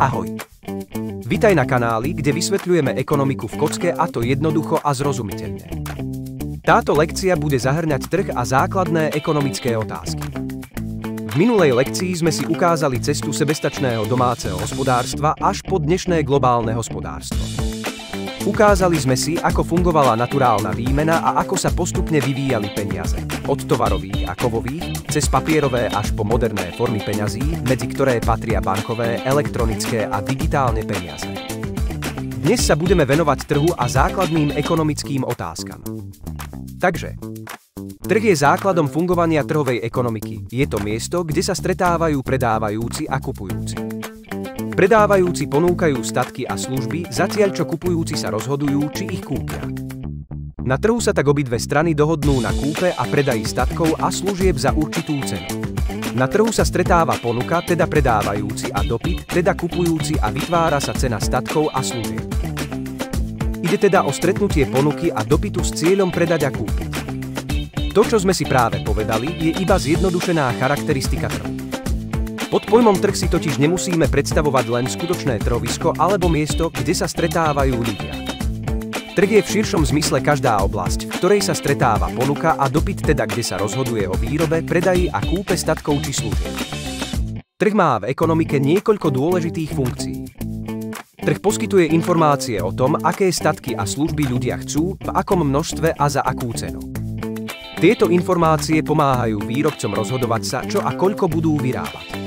Ahoj. Vitaj na kanáli, kde vysvetľujeme ekonomiku v kocke, a to jednoducho a zrozumiteľne. Táto lekcia bude zahŕňať trh a základné ekonomické otázky. V minulej lekcii sme si ukázali cestu sebestačného domáceho hospodárstva až po dnešné globálne hospodárstvo. Ukázali sme si, ako fungovala naturálna výmena a ako sa postupne vyvíjali peniaze. Od tovarových a kovových, cez papierové až po moderné formy peňazí, medzi ktoré patria bankové, elektronické a digitálne peniaze. Dnes sa budeme venovať trhu a základným ekonomickým otázkam. Takže, trh je základom fungovania trhovej ekonomiky. Je to miesto, kde sa stretávajú predávajúci a kupujúci. Predávajúci ponúkajú statky a služby, zatiaľ čo kupujúci sa rozhodujú, či ich kúpia. Na trhu sa tak obidve strany dohodnú na kúpe a predaji statkov a služieb za určitú cenu. Na trhu sa stretáva ponuka, teda predávajúci, a dopyt, teda kupujúci, a vytvára sa cena statkov a služieb. Ide teda o stretnutie ponuky a dopytu s cieľom predať a kúpiť. To, čo sme si práve povedali, je iba zjednodušená charakteristika trhu. Pod pojmom trh si totiž nemusíme predstavovať len skutočné trhovisko alebo miesto, kde sa stretávajú ľudia. Trh je v širšom zmysle každá oblasť, v ktorej sa stretáva ponuka a dopyt, teda kde sa rozhoduje o výrobe, predaji a kúpe statkov či služieb. Trh má v ekonomike niekoľko dôležitých funkcií. Trh poskytuje informácie o tom, aké statky a služby ľudia chcú, v akom množstve a za akú cenu. Tieto informácie pomáhajú výrobcom rozhodovať sa, čo a koľko budú vyrábať.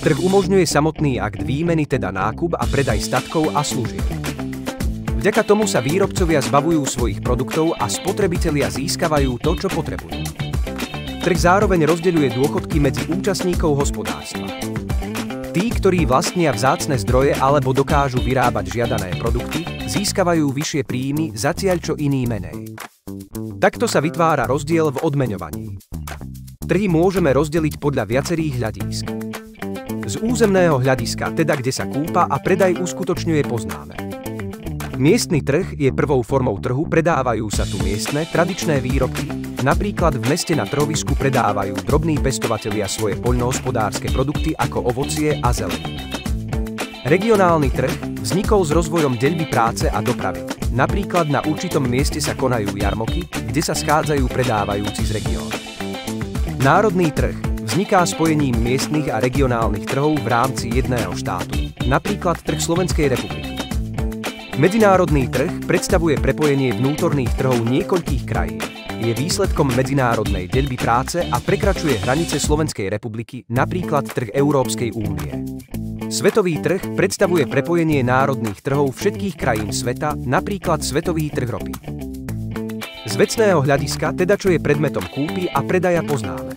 Trh umožňuje samotný akt výmeny, teda nákup a predaj statkov a služieb. Vďaka tomu sa výrobcovia zbavujú svojich produktov a spotrebitelia získavajú to, čo potrebujú. Trh zároveň rozdeľuje dôchodky medzi účastníkov hospodárstva. Tí, ktorí vlastnia vzácne zdroje alebo dokážu vyrábať žiadané produkty, získavajú vyššie príjmy, zatiaľ čo iní menej. Takto sa vytvára rozdiel v odmeňovaní. Trhy môžeme rozdeliť podľa viacerých hľadísk. Z územného hľadiska, teda kde sa kúpa a predaj uskutočňuje, poznáme. Miestny trh je prvou formou trhu, predávajú sa tu miestne, tradičné výrobky, napríklad v meste na trhovisku predávajú drobní pestovatelia svoje poľnohospodárske produkty ako ovocie a zeleninu. Regionálny trh vznikol s rozvojom deľby práce a dopravy. Napríklad na určitom mieste sa konajú jarmoky, kde sa schádzajú predávajúci z regiónu. Národný trh vzniká spojením miestnych a regionálnych trhov v rámci jedného štátu, napríklad trh Slovenskej republiky. Medzinárodný trh predstavuje prepojenie vnútorných trhov niekoľkých krajín. Je výsledkom medzinárodnej deľby práce a prekračuje hranice Slovenskej republiky, napríklad trh Európskej únie. Svetový trh predstavuje prepojenie národných trhov všetkých krajín sveta, napríklad svetový trh ropy. Z vecného hľadiska, teda čo je predmetom kúpy a predaja, poznáme.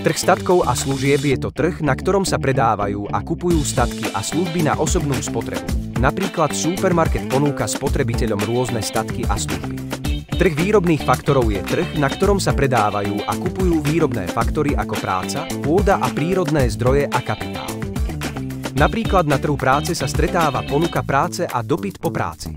Trh statkov a služieb je to trh, na ktorom sa predávajú a kupujú statky a služby na osobnú spotrebu. Napríklad supermarket ponúka spotrebiteľom rôzne statky a služby. Trh výrobných faktorov je trh, na ktorom sa predávajú a kupujú výrobné faktory ako práca, pôda a prírodné zdroje a kapitál. Napríklad na trhu práce sa stretáva ponuka práce a dopyt po práci.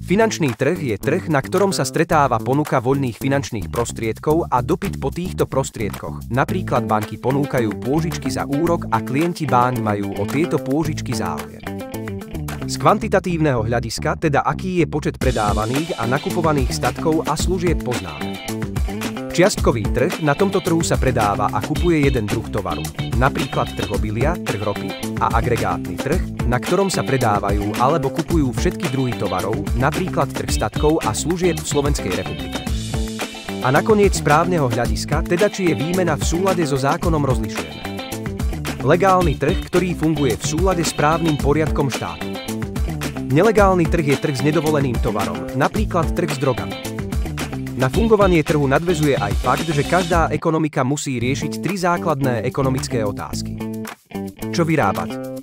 Finančný trh je trh, na ktorom sa stretáva ponuka voľných finančných prostriedkov a dopyt po týchto prostriedkoch. Napríklad banky ponúkajú pôžičky za úrok a klienti bánk majú o tieto pôžičky záujem. Z kvantitatívneho hľadiska, teda aký je počet predávaných a nakupovaných statkov a služieb, poznáme. Čiastkový trh, na tomto trhu sa predáva a kupuje jeden druh tovaru, napríklad trh obilia, trh ropy, a agregátny trh, na ktorom sa predávajú alebo kupujú všetky druhy tovarov, napríklad trh statkov a služieb v Slovenskej republike. A nakoniec z právneho hľadiska, teda či je výmena v súlade so zákonom, rozlišujeme. Legálny trh, ktorý funguje v súlade s právnym poriadkom štátu. Nelegálny trh je trh s nedovoleným tovarom, napríklad trh s drogami. Na fungovanie trhu nadväzuje aj fakt, že každá ekonomika musí riešiť tri základné ekonomické otázky. Čo vyrábať?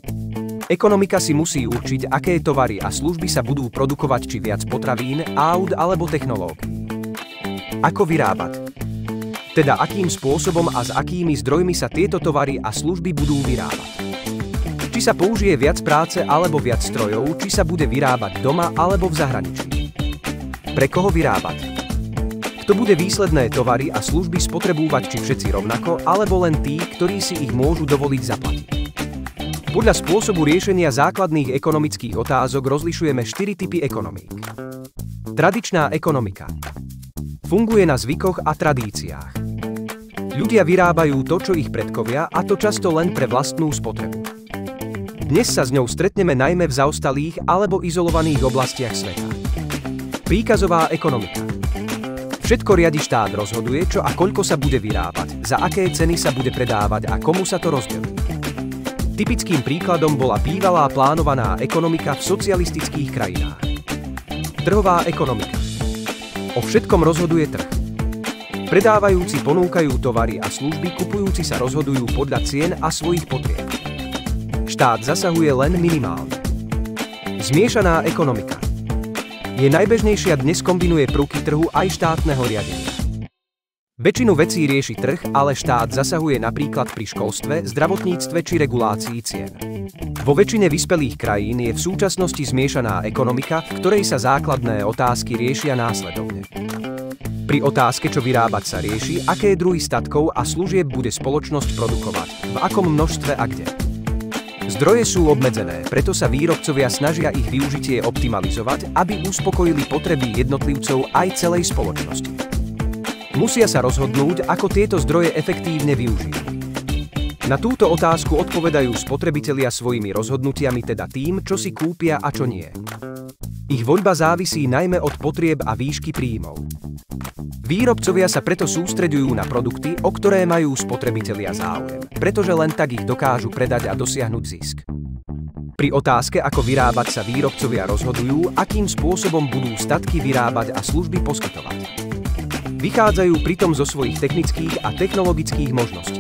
Ekonomika si musí určiť, aké tovary a služby sa budú produkovať, či viac potravín, áut alebo technológií. Ako vyrábať? Teda akým spôsobom a s akými zdrojmi sa tieto tovary a služby budú vyrábať. Či sa použije viac práce alebo viac strojov, či sa bude vyrábať doma alebo v zahraničí. Pre koho vyrábať? Kto bude výsledné tovary a služby spotrebúvať, či všetci rovnako, alebo len tí, ktorí si ich môžu dovoliť zaplatiť. Podľa spôsobu riešenia základných ekonomických otázok rozlišujeme 4 typy ekonomík. Tradičná ekonomika. Funguje na zvykoch a tradíciách. Ľudia vyrábajú to, čo ich predkovia, a to často len pre vlastnú spotrebu. Dnes sa s ňou stretneme najmä v zaostalých alebo izolovaných oblastiach sveta. Príkazová ekonomika. Všetko riadi štát, rozhoduje, čo a koľko sa bude vyrábať, za aké ceny sa bude predávať a komu sa to rozdelí. Typickým príkladom bola bývalá plánovaná ekonomika v socialistických krajinách. Trhová ekonomika. O všetkom rozhoduje trh. Predávajúci ponúkajú tovary a služby, kupujúci sa rozhodujú podľa cien a svojich potrieb. Štát zasahuje len minimálne. Zmiešaná ekonomika. Je najbežnejšia, dnes kombinuje prvky trhu aj štátneho riadenia. Väčšinu vecí rieši trh, ale štát zasahuje napríklad pri školstve, zdravotníctve či regulácii cien. Vo väčšine vyspelých krajín je v súčasnosti zmiešaná ekonomika, v ktorej sa základné otázky riešia následovne. Pri otázke, čo vyrábať, sa rieši, aké druhy statkov a služieb bude spoločnosť produkovať, v akom množstve a kde. Zdroje sú obmedzené, preto sa výrobcovia snažia ich využitie optimalizovať, aby uspokojili potreby jednotlivcov aj celej spoločnosti. Musia sa rozhodnúť, ako tieto zdroje efektívne využijú. Na túto otázku odpovedajú spotrebitelia svojimi rozhodnutiami, teda tým, čo si kúpia a čo nie. Ich voľba závisí najmä od potrieb a výšky príjmov. Výrobcovia sa preto sústreďujú na produkty, o ktoré majú spotrebitelia záujem, pretože len tak ich dokážu predať a dosiahnuť zisk. Pri otázke, ako vyrábať, sa výrobcovia rozhodujú, akým spôsobom budú statky vyrábať a služby poskytovať. Vychádzajú pritom zo svojich technických a technologických možností.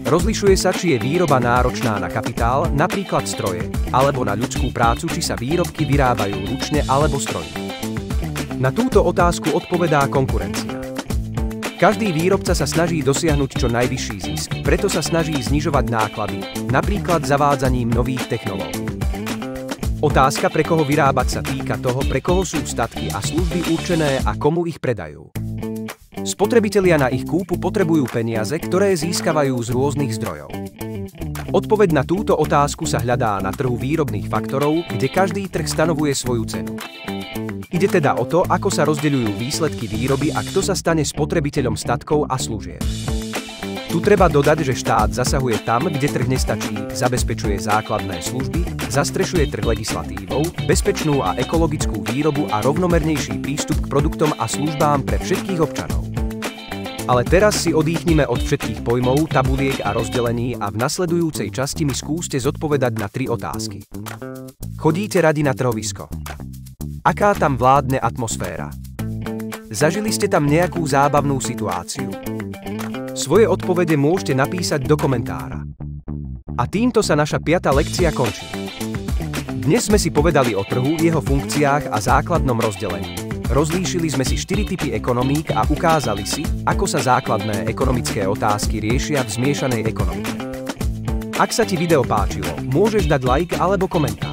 Rozlišuje sa, či je výroba náročná na kapitál, napríklad stroje, alebo na ľudskú prácu, či sa výrobky vyrábajú ručne alebo strojne. Na túto otázku odpovedá konkurencia. Každý výrobca sa snaží dosiahnuť čo najvyšší zisk, preto sa snaží znižovať náklady, napríklad zavádzaním nových technológií. Otázka, pre koho vyrábať, sa týka toho, pre koho sú statky a služby určené a komu ich predajú. Spotrebitelia na ich kúpu potrebujú peniaze, ktoré získavajú z rôznych zdrojov. Odpoveď na túto otázku sa hľadá na trhu výrobných faktorov, kde každý trh stanovuje svoju cenu. Ide teda o to, ako sa rozdeľujú výsledky výroby a kto sa stane spotrebiteľom statkov a služieb. Tu treba dodať, že štát zasahuje tam, kde trh nestačí, zabezpečuje základné služby, zastrešuje trh legislatívou, bezpečnú a ekologickú výrobu a rovnomernejší prístup k produktom a službám pre všetkých občanov. Ale teraz si odýchnime od všetkých pojmov, tabuliek a rozdelení a v nasledujúcej časti mi skúste zodpovedať na 3 otázky. Chodíte radi na trhovisko? Aká tam vládne atmosféra? Zažili ste tam nejakú zábavnú situáciu? Svoje odpovede môžete napísať do komentára. A týmto sa naša 5. lekcia končí. Dnes sme si povedali o trhu, jeho funkciách a základnom rozdelení. Rozlíšili sme si 4 typy ekonomík a ukázali si, ako sa základné ekonomické otázky riešia v zmiešanej ekonomike. Ak sa ti video páčilo, môžeš dať like alebo komentár.